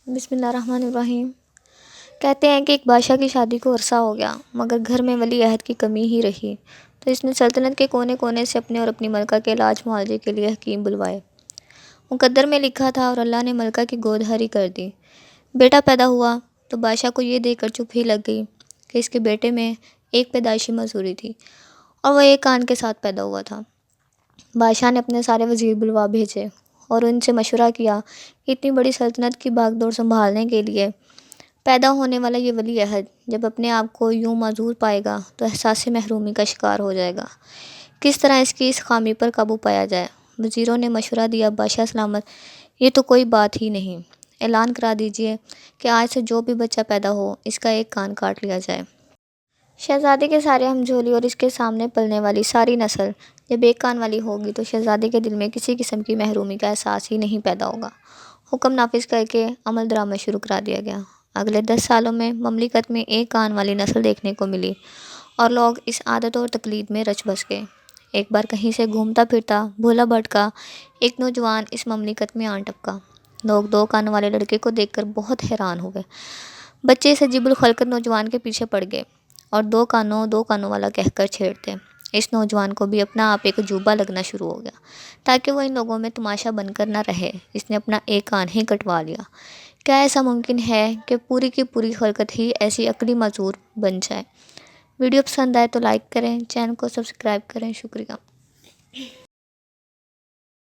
بسم اللہ الرحمن الرحیم۔ کہتے ہیں کہ ایک بادشاہ کی شادی کو عرصہ ہو گیا مگر گھر میں ولی عہد کی کمی ہی رہی، تو اس نے سلطنت کے کونے کونے سے اپنے اور اپنی ملکہ کے علاج معالجے کے لیے حکیم بلوائے۔ مقدر میں لکھا تھا اور اللہ نے ملکہ کی گود ہری کر دی۔ بیٹا پیدا ہوا تو بادشاہ کو یہ دیکھ کر چپ ہی لگ گئی کہ اس کے بیٹے میں ایک پیدائشی معذوری تھی اور وہ ایک کان کے ساتھ پیدا ہوا تھا۔ بادشاہ نے اپنے سارے وزیر بلوا بھیجے اور ان سے مشورہ کیا کہ اتنی بڑی سلطنت کی باغ دوڑ سنبھالنے کے لیے پیدا ہونے والا یہ ولی عہد جب اپنے آپ کو یوں معذور پائے گا تو احساس محرومی کا شکار ہو جائے گا۔ کس طرح اس خامی پر قابو پایا جائے؟ وزیروں نے مشورہ دیا، بادشاہ سلامت، یہ تو کوئی بات ہی نہیں، اعلان کرا دیجئے کہ آج سے جو بھی بچہ پیدا ہو اس کا ایک کان کاٹ لیا جائے۔ شہزادے کے سارے ہمجھولی اور اس کے سامنے پلنے والی ساری نسل جب ایک کان والی ہوگی تو شہزادے کے دل میں کسی قسم کی محرومی کا احساس ہی نہیں پیدا ہوگا۔ حکم نافذ کر کے عمل درآمد شروع کرا دیا گیا۔ اگلے 10 سالوں میں مملکت میں ایک کان والی نسل دیکھنے کو ملی اور لوگ اس عادت اور تقلید میں رچ بس گئے۔ ایک بار کہیں سے گھومتا پھرتا بھولا بھٹکا ایک نوجوان اس مملکت میں آن ٹپکا۔ لوگ 2 کانوں والے لڑکے کو دیکھ کر بہت حیران ہوئے۔ بچے اس عجیب الخلقت نوجوان کے پیچھے پڑ گئے اور 2 کانوں والا کہہ کر چھیڑتے۔ اس نوجوان کو بھی اپنا آپ ایک عجوبہ لگنا شروع ہو گیا تاکہ وہ ان لوگوں میں تماشا بن کر نہ رہے۔ اس نے اپنا ایک کان ہی کٹوا لیا۔ کیا ایسا ممکن ہے کہ پوری کی پوری خلقت ہی ایسی عقلی معذور بن جائے؟ ویڈیو پسند آئے تو لائک کریں، چینل کو سبسکرائب کریں۔ شکریہ۔